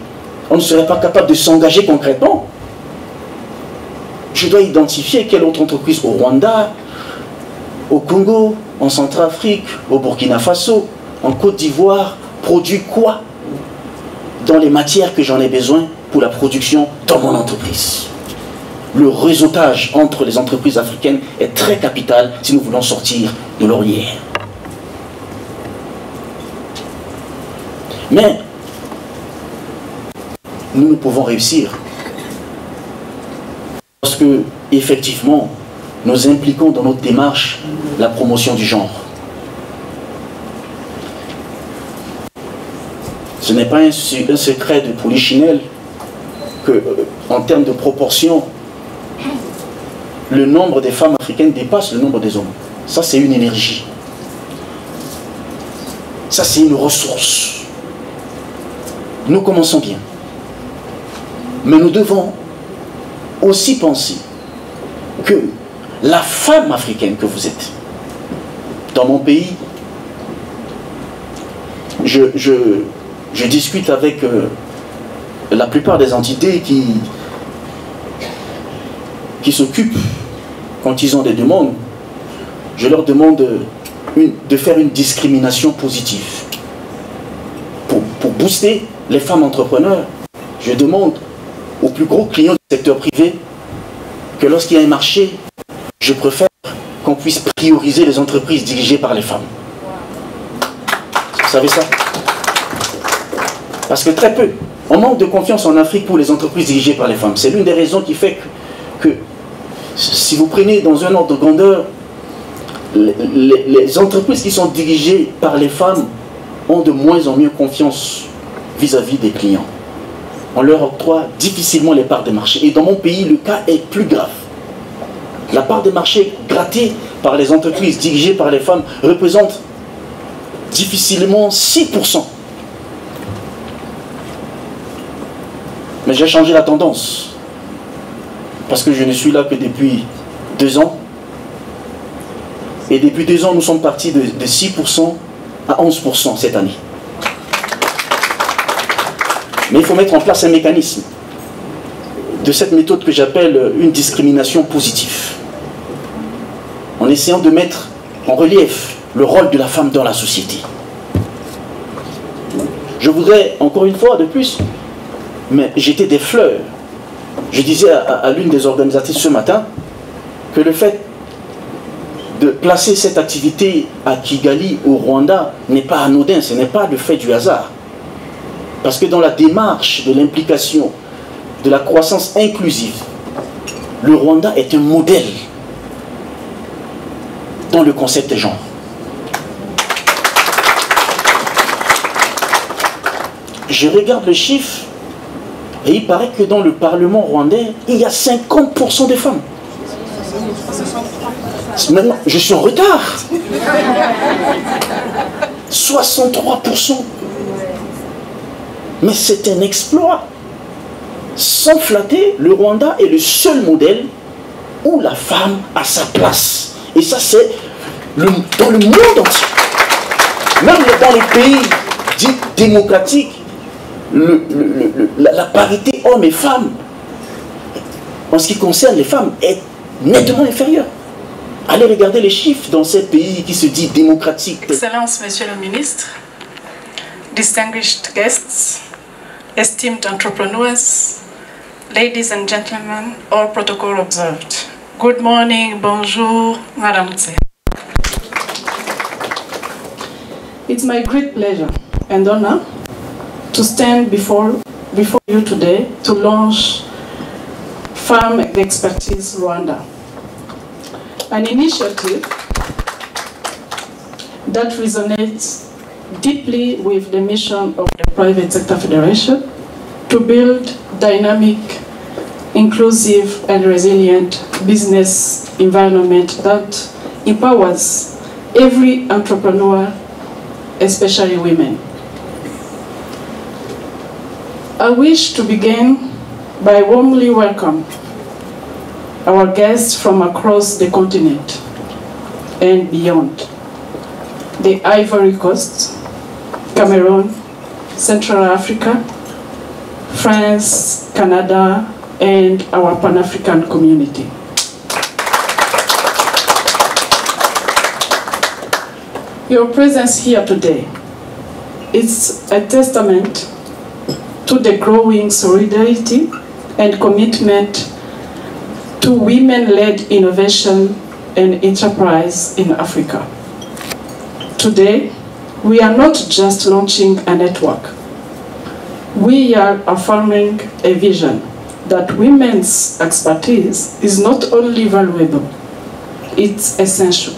S3: on ne serait pas capable de s'engager concrètement. Je dois identifier quelle autre entreprise au Rwanda, au Congo, en Centrafrique, au Burkina Faso, en Côte d'Ivoire, produit quoi dans les matières que j'en ai besoin pour la production dans mon entreprise. Le réseautage entre les entreprises africaines est très capital si nous voulons sortir de l'ornière. Mais nous ne pouvons réussir parce que, effectivement, nous impliquons dans notre démarche la promotion du genre. Ce n'est pas un secret de Polichinelle que, en termes de proportion, le nombre des femmes africaines dépasse le nombre des hommes. Ça, c'est une énergie. Ça, c'est une ressource. Nous commençons bien. Mais nous devons aussi penser que la femme africaine que vous êtes, dans mon pays, je discute avec la plupart des entités qui s'occupent, quand ils ont des demandes, je leur demande de faire une discrimination positive. Pour booster les femmes entrepreneurs, je demande aux plus gros clients du secteur privé que lorsqu'il y a un marché, je préfère qu'on puisse prioriser les entreprises dirigées par les femmes. savez ça? Parce que très peu. On manque de confiance en Afrique pour les entreprises dirigées par les femmes. C'est l'une des raisons qui fait que si vous prenez dans un ordre de grandeur, les entreprises qui sont dirigées par les femmes ont de moins en moins confiance vis-à-vis des clients. On leur octroie difficilement les parts de marché. Et dans mon pays, le cas est plus grave. La part de marché grattée par les entreprises dirigées par les femmes représente difficilement 6%. Mais j'ai changé la tendance. Parce que je ne suis là que depuis 2 ans. Et depuis 2 ans, nous sommes partis de 6% à 11% cette année. Mais il faut mettre en place un mécanisme de cette méthode que j'appelle une discrimination positive. En essayant de mettre en relief le rôle de la femme dans la société. Je voudrais, encore une fois de plus, mais jeter des fleurs. Je disais à l'une des organisatrices ce matin que le fait de placer cette activité à Kigali, au Rwanda, n'est pas anodin, ce n'est pas le fait du hasard. Parce que dans la démarche de l'implication, de la croissance inclusive, le Rwanda est un modèle dans le concept de genre. Je regarde le chiffre et il paraît que dans le Parlement rwandais, il y a 50% de femmes. Maintenant, je suis en retard. 63%. Mais c'est un exploit. Sans flatter, le Rwanda est le seul modèle où la femme a sa place. Et ça, c'est dans le monde entier. Même dans les pays dits démocratiques, la parité hommes et femmes, en ce qui concerne les femmes, est nettement inférieure. Allez regarder les chiffres dans ces pays qui se disent démocratiques.
S4: Excellence, Monsieur le Ministre, distinguished guests, esteemed entrepreneurs, ladies and gentlemen, all protocol observed. Good morning, bonjour, Madame Tse. It's my great pleasure and honor to stand before you today to launch Farm Expertise Rwanda, an initiative that resonates deeply with the mission of the Private Sector Federation to build dynamic, inclusive and resilient business environment that empowers every entrepreneur, especially women. I wish to begin by warmly welcome our guests from across the continent and beyond. The Ivory Coast, Cameroon, Central Africa, France, Canada, and our Pan-African community. Your presence here today is a testament to the growing solidarity and commitment to women-led innovation and enterprise in Africa. Today, we are not just launching a network. We are affirming a vision that women's expertise is not only valuable, it's essential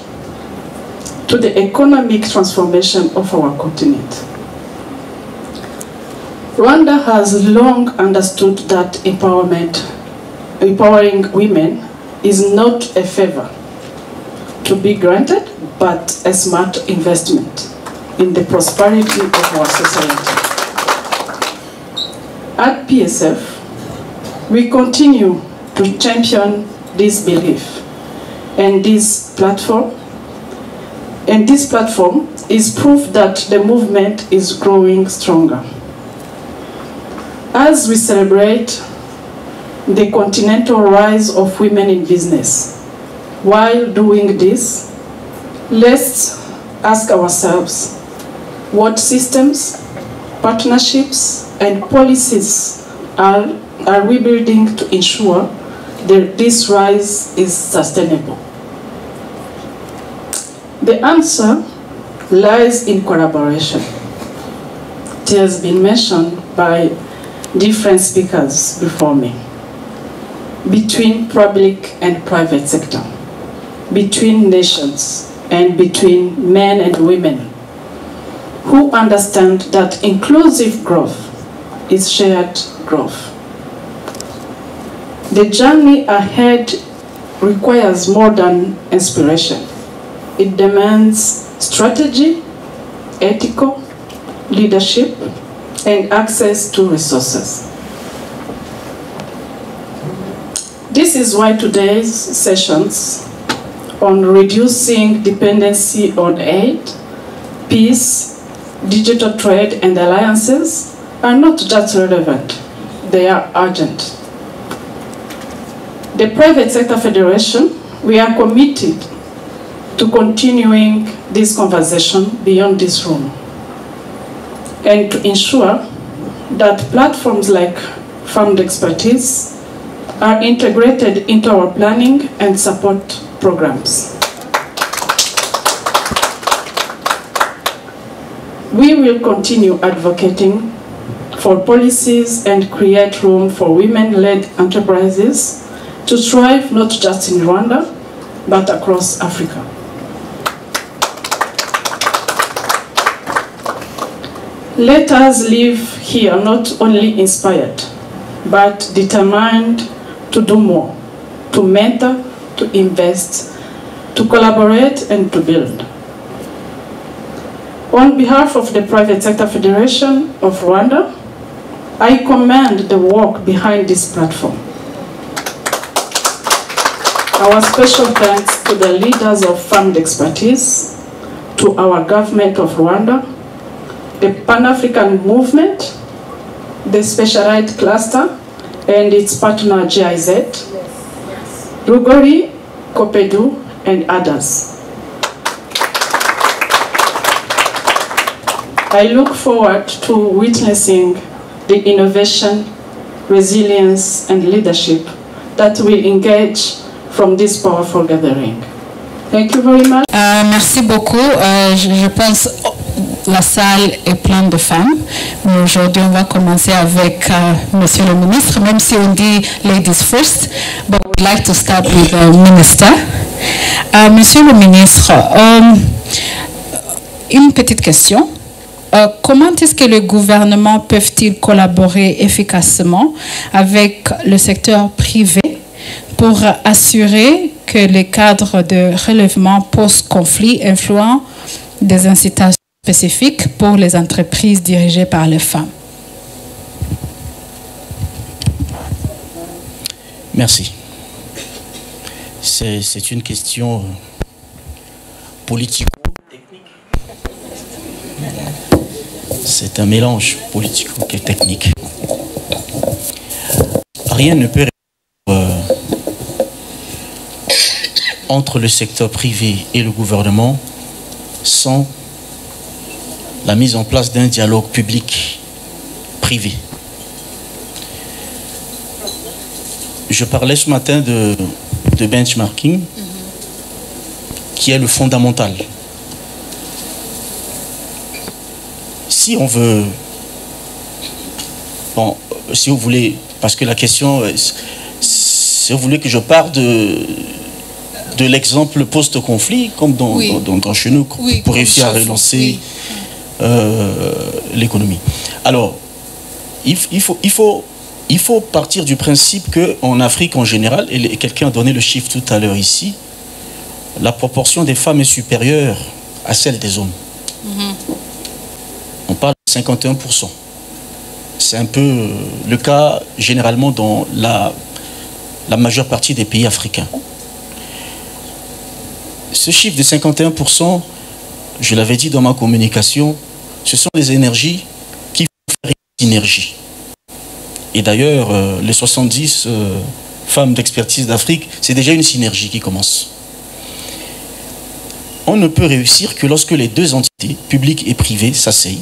S4: to the economic transformation of our continent. Rwanda has long understood that empowering women is not a favor to be granted, but a smart investment in the prosperity of our society. At PSF, we continue to champion this belief, and this platform is proof that the movement is growing stronger. As we celebrate the continental rise of women in business, while doing this, let's ask ourselves what systems, partnerships, and policies are we building to ensure that this rise is sustainable? The answer lies in collaboration. it has been mentioned by different speakers before me, between public and private sector, between nations, and between men and women, who understand that inclusive growth is shared growth. The journey ahead requires more than inspiration. It demands strategy, ethical leadership, and access to resources. This is why today's sessions on reducing dependency on aid, peace, digital trade, and alliances are not just relevant, they are urgent. The Private Sector Federation, we are committed to continuing this conversation beyond this room and to ensure that platforms like Farmed Expertise are integrated into our planning and support programs. We will continue advocating for policies and create room for women-led enterprises to thrive not just in Rwanda, but across Africa. Let us leave here not only inspired, but determined to do more, to mentor, to invest, to collaborate, and to build. On behalf of the Private Sector Federation of Rwanda, I commend the work behind this platform. Our special thanks to the leaders of Farmed Expertise, to our government of Rwanda, the Pan-African Movement, the Specialized Cluster, and its partner GIZ, Rugori, Copedu, and others. I look forward to witnessing the innovation, resilience, and leadership that will engage from this powerful gathering. Thank you very much.
S5: Merci beaucoup. Je pense que la salle est pleine de femmes. Mais aujourd'hui, on va commencer avec Monsieur le ministre, même si on dit ladies first. But we'd like to start with the minister. Monsieur le ministre, une petite question. Comment est-ce que le gouvernement peut-il collaborer efficacement avec le secteur privé pour assurer que les cadres de relèvement post-conflit influent des incitations spécifiques pour les entreprises dirigées par les femmes?
S3: Merci. C'est une question politico-technique. C'est un mélange politico-technique. Rien ne peut entre le secteur privé et le gouvernement sans la mise en place d'un dialogue public-privé. Je parlais ce matin de benchmarking, qui est le fondamental. Si on veut, bon, si vous voulez, parce que la question, si vous voulez que je parle de l'exemple post-conflit, comme dans chez nous, pour réussir à relancer l'économie. Alors, il faut partir du principe qu'en Afrique en général, et quelqu'un a donné le chiffre tout à l'heure ici, la proportion des femmes est supérieure à celle des hommes. On parle de 51%. C'est un peu le cas généralement dans la majeure partie des pays africains. Ce chiffre de 51%, je l'avais dit dans ma communication, ce sont des énergies qui font faire une synergie. Et d'ailleurs, les 70 femmes d'expertise d'Afrique, c'est déjà une synergie qui commence. On ne peut réussir que lorsque les deux entités, publiques et privées, s'asseyent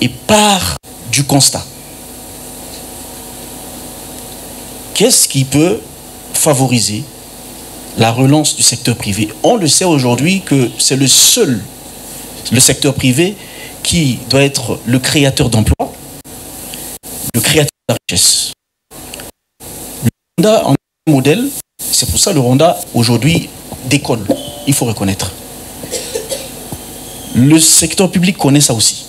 S3: et partent du constat. Qu'est-ce qui peut favoriser la relance du secteur privé? On le sait aujourd'hui que c'est le secteur privé qui doit être le créateur d'emplois, le créateur de la richesse. Le Rwanda en est un modèle, c'est pour ça que le Rwanda aujourd'hui décolle, il faut reconnaître. Le secteur public connaît ça aussi.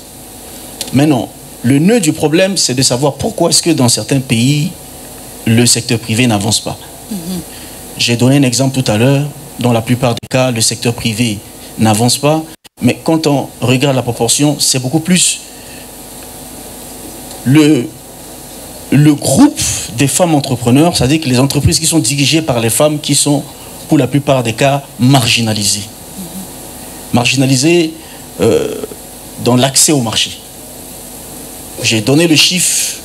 S3: Maintenant, le nœud du problème, c'est de savoir pourquoi est-ce que dans certains pays, le secteur privé n'avance pas. J'ai donné un exemple tout à l'heure. Dans la plupart des cas, le secteur privé n'avance pas. Mais quand on regarde la proportion, c'est beaucoup plus le groupe des femmes entrepreneurs, c'est-à-dire que les entreprises qui sont dirigées par les femmes qui sont, pour la plupart des cas, marginalisées. Marginalisées dans l'accès au marché. J'ai donné le chiffre,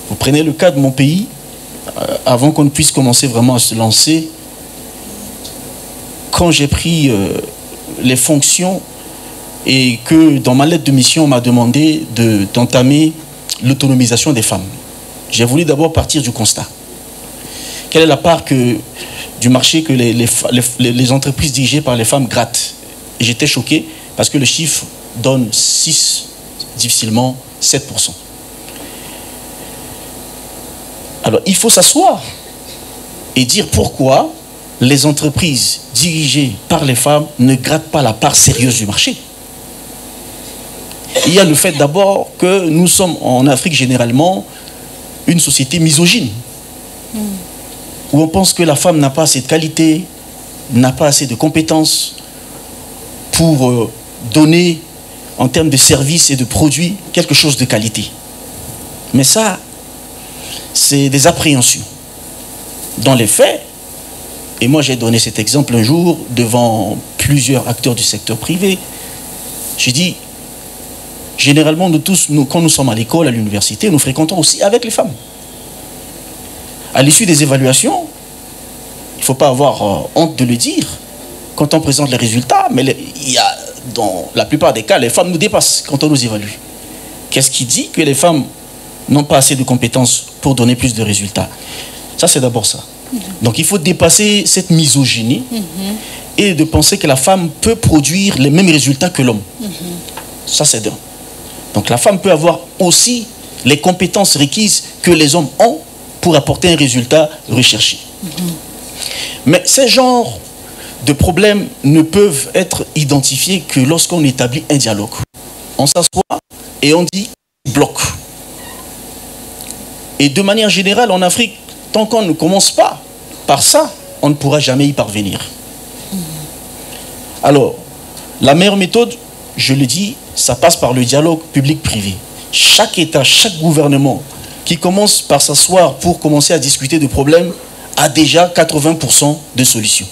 S3: vous prenez le cas de mon pays, avant qu'on puisse commencer vraiment à se lancer, quand j'ai pris les fonctions et que dans ma lettre de mission, on m'a demandé d'entamer l'autonomisation des femmes. J'ai voulu d'abord partir du constat. Quelle est la part du marché que les entreprises dirigées par les femmes grattent? Et j'étais choqué parce que le chiffre donne 6, difficilement 7%. Alors, il faut s'asseoir et dire pourquoi les entreprises dirigées par les femmes ne grattent pas la part sérieuse du marché. Il y a le fait d'abord que nous sommes en Afrique généralement une société misogyne, où on pense que la femme n'a pas assez de qualité, n'a pas assez de compétences pour donner en termes de services et de produits quelque chose de qualité. Mais ça, c'est des appréhensions. Dans les faits, et moi j'ai donné cet exemple un jour devant plusieurs acteurs du secteur privé, j'ai dit, généralement nous tous, quand nous sommes à l'école, à l'université, nous fréquentons aussi avec les femmes. À l'issue des évaluations, il ne faut pas avoir honte de le dire, quand on présente les résultats, mais il y a, dans la plupart des cas, les femmes nous dépassent quand on nous évalue. Qu'est-ce qui dit que les femmes n'ont pas assez de compétences pour donner plus de résultats? Ça, c'est d'abord ça. Donc, il faut dépasser cette misogynie et de penser que la femme peut produire les mêmes résultats que l'homme. Ça, c'est d'un. Donc, la femme peut avoir aussi les compétences requises que les hommes ont pour apporter un résultat recherché. Mais ces genres de problèmes ne peuvent être identifiés que lorsqu'on établit un dialogue. On s'assoit et on dit bloc. Et de manière générale, en Afrique, tant qu'on ne commence pas par ça, on ne pourra jamais y parvenir. Alors, la meilleure méthode, je le dis, ça passe par le dialogue public-privé. Chaque État, chaque gouvernement qui commence par s'asseoir pour commencer à discuter de problèmes a déjà 80% de solutions.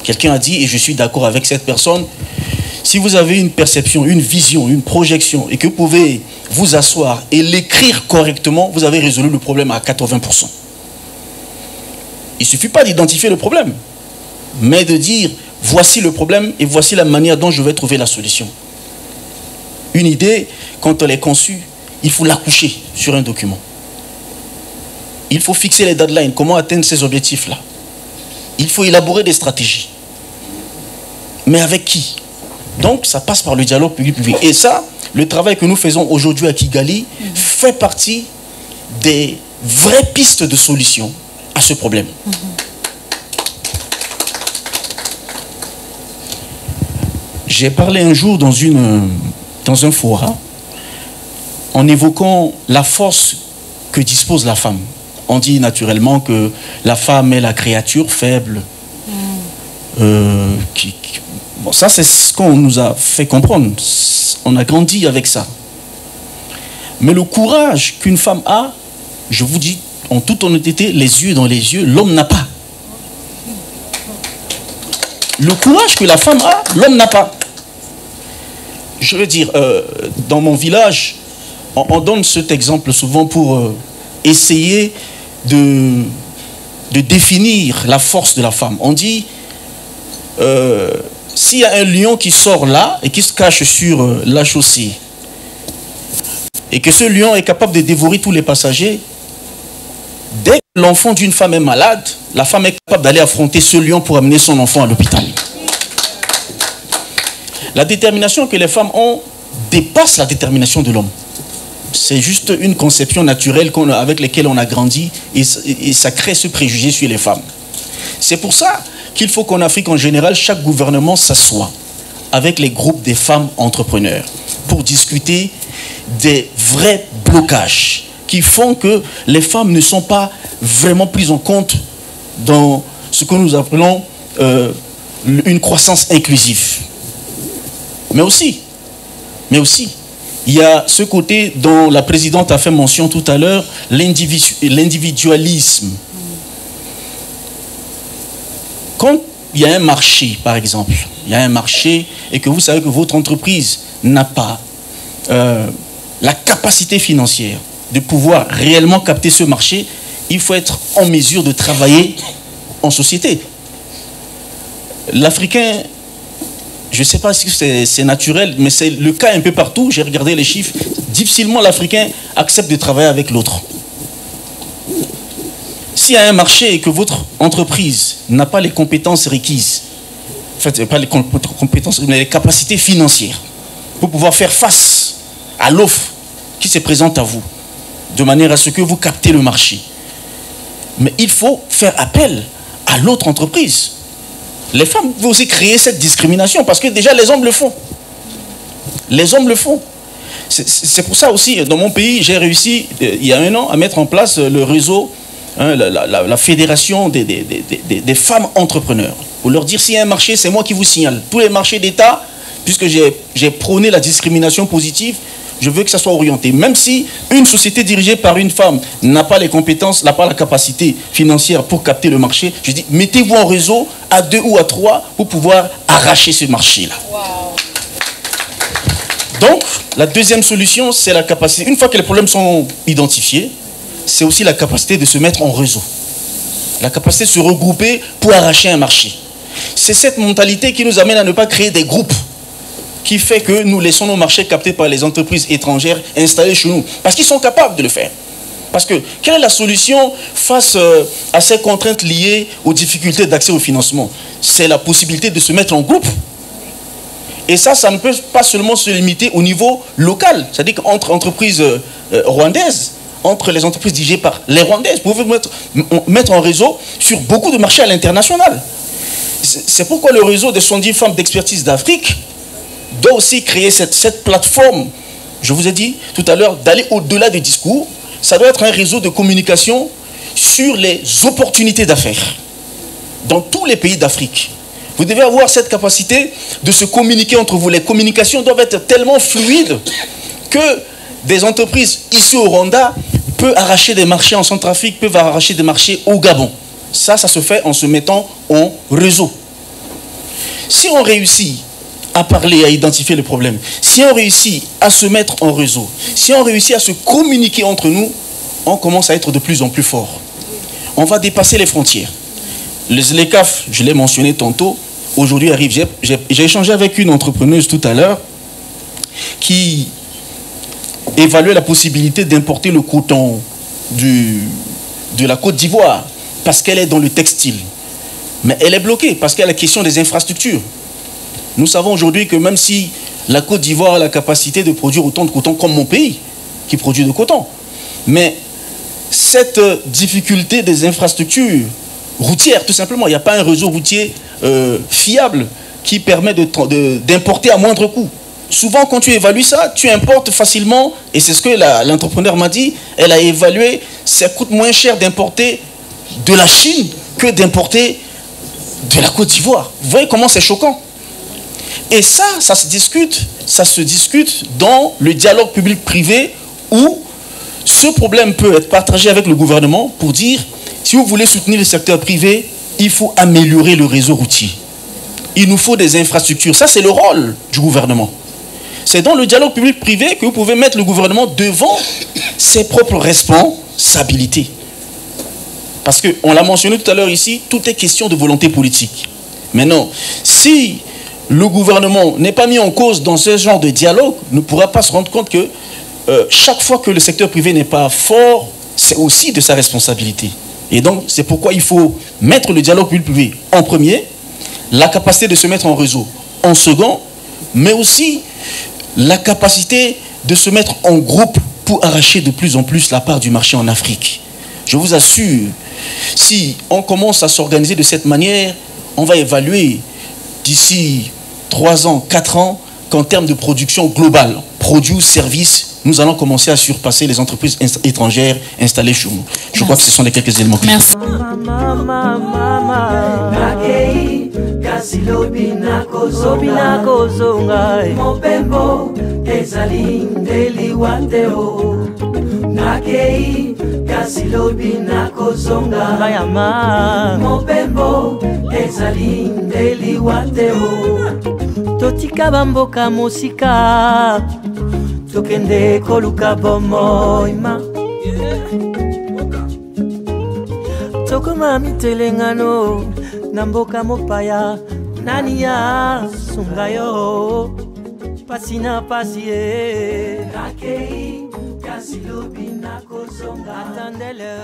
S3: Quelqu'un a dit, et je suis d'accord avec cette personne, si vous avez une perception, une vision, une projection, et que vous pouvez vous asseoir et l'écrire correctement, vous avez résolu le problème à 80%. Il ne suffit pas d'identifier le problème, mais de dire, voici le problème et voici la manière dont je vais trouver la solution. Une idée, quand elle est conçue, il faut l'accoucher sur un document. Il faut fixer les deadlines, comment atteindre ces objectifs-là. Il faut élaborer des stratégies. Mais avec qui? Donc, ça passe par le dialogue public-privé. Et ça, le travail que nous faisons aujourd'hui à Kigali fait partie des vraies pistes de solution à ce problème. J'ai parlé un jour dans un forum en évoquant la force que dispose la femme. On dit naturellement que la femme est la créature faible. Bon, ça, c'est ce qu'on nous a fait comprendre. On a grandi avec ça. Mais le courage qu'une femme a, je vous dis en toute honnêteté, les yeux dans les yeux, l'homme n'a pas. Le courage que la femme a, l'homme n'a pas. Je veux dire, dans mon village, on donne cet exemple souvent pour essayer de définir la force de la femme. On dit, s'il y a un lion qui sort là et qui se cache sur la chaussée, et que ce lion est capable de dévorer tous les passagers, dès que l'enfant d'une femme est malade, la femme est capable d'aller affronter ce lion pour amener son enfant à l'hôpital. La détermination que les femmes ont dépasse la détermination de l'homme. C'est juste une conception naturelle avec laquelle on a grandi et ça crée ce préjugé sur les femmes. C'est pour ça qu'il faut qu'en Afrique en général, chaque gouvernement s'assoie avec les groupes des femmes entrepreneurs pour discuter des vrais blocages qui font que les femmes ne sont pas vraiment prises en compte dans ce que nous appelons une croissance inclusive. Mais aussi, il y a ce côté dont la présidente a fait mention tout à l'heure, l'individualisme. Quand il y a un marché, par exemple, il y a un marché et que vous savez que votre entreprise n'a pas la capacité financière de pouvoir réellement capter ce marché, il faut être en mesure de travailler en société. L'Africain, je ne sais pas si c'est naturel, mais c'est le cas un peu partout. J'ai regardé les chiffres. Difficilement l'Africain accepte de travailler avec l'autre. S'il y a un marché et que votre entreprise n'a pas les compétences requises, en fait, pas les compétences, mais les capacités financières pour pouvoir faire face à l'offre qui se présente à vous, de manière à ce que vous captez le marché. Mais il faut faire appel à l'autre entreprise. Les femmes vont aussi créer cette discrimination parce que déjà les hommes le font. Les hommes le font. C'est pour ça aussi, dans mon pays, j'ai réussi, il y a 1 an, à mettre en place le réseau, la fédération des femmes entrepreneurs. Pour leur dire, s'il y a un marché, c'est moi qui vous signale. Tous les marchés d'État, puisque j'ai prôné la discrimination positive, je veux que ça soit orienté. Même si une société dirigée par une femme n'a pas les compétences, n'a pas la capacité financière pour capter le marché, je dis, mettez-vous en réseau à 2 ou à 3 pour pouvoir arracher ce marché-là. Wow. Donc, la deuxième solution, c'est la capacité. Une fois que les problèmes sont identifiés, c'est aussi la capacité de se mettre en réseau. La capacité de se regrouper pour arracher un marché. C'est cette mentalité qui nous amène à ne pas créer des groupes, qui fait que nous laissons nos marchés captés par les entreprises étrangères installées chez nous. Parce qu'ils sont capables de le faire. Parce que, quelle est la solution face à ces contraintes liées aux difficultés d'accès au financement? C'est la possibilité de se mettre en groupe. Et ça ne peut pas seulement se limiter au niveau local. C'est-à-dire qu'entre entreprises rwandaises, entre les entreprises dirigées par les Rwandaises, vous pouvez mettre en réseau sur beaucoup de marchés à l'international. C'est pourquoi le réseau des 70 femmes d'expertise d'Afrique doit aussi créer cette plateforme, je vous ai dit tout à l'heure, d'aller au-delà des discours. Ça doit être un réseau de communication sur les opportunités d'affaires dans tous les pays d'Afrique. Vous devez avoir cette capacité de se communiquer entre vous. Les communications doivent être tellement fluides que des entreprises ici au Rwanda peuvent arracher des marchés en Centrafrique, peuvent arracher des marchés au Gabon. Ça se fait en se mettant en réseau. Si on réussit à parler, à identifier le problème, si on réussit à se mettre en réseau, si on réussit à se communiquer entre nous, on commence à être de plus en plus fort. On va dépasser les frontières. Le ZLECAf, je l'ai mentionné tantôt, aujourd'hui arrive. J'ai échangé avec une entrepreneuse tout à l'heure qui évaluait la possibilité d'importer le coton de la Côte d'Ivoire parce qu'elle est dans le textile. Mais elle est bloquée parce qu'il y a la question des infrastructures. Nous savons aujourd'hui que même si la Côte d'Ivoire a la capacité de produire autant de coton comme mon pays, qui produit de coton, mais cette difficulté des infrastructures routières, tout simplement, il n'y a pas un réseau routier fiable qui permet d'importer à moindre coût. Souvent, quand tu évalues ça, tu importes facilement, et c'est ce que l'entrepreneur m'a dit, elle a évalué, ça coûte moins cher d'importer de la Chine que d'importer de la Côte d'Ivoire. Vous voyez comment c'est choquant? Et ça se discute dans le dialogue public-privé où ce problème peut être partagé avec le gouvernement pour dire, si vous voulez soutenir le secteur privé, il faut améliorer le réseau routier. Il nous faut des infrastructures. Ça, c'est le rôle du gouvernement. C'est dans le dialogue public-privé que vous pouvez mettre le gouvernement devant ses propres responsabilités. Parce qu'on l'a mentionné tout à l'heure ici, tout est question de volonté politique. Maintenant, si le gouvernement n'est pas mis en cause dans ce genre de dialogue, ne pourra pas se rendre compte que chaque fois que le secteur privé n'est pas fort, c'est aussi de sa responsabilité. Et donc, c'est pourquoi il faut mettre le dialogue public-privé en premier, la capacité de se mettre en réseau en second, mais aussi la capacité de se mettre en groupe pour arracher de plus en plus la part du marché en Afrique. Je vous assure, si on commence à s'organiser de cette manière, on va évaluer d'ici 3 ans, 4 ans, qu'en termes de production globale, produits ou services, nous allons commencer à surpasser les entreprises étrangères installées chez nous. Je crois que ce sont les quelques éléments.
S5: Merci.
S6: Totika bamboka musika tokende koluka bomoima tokoma mitelengano na mboka mopaya nani ya sunga yo pasi na pasi nakei kasi lobi na kozonga atandele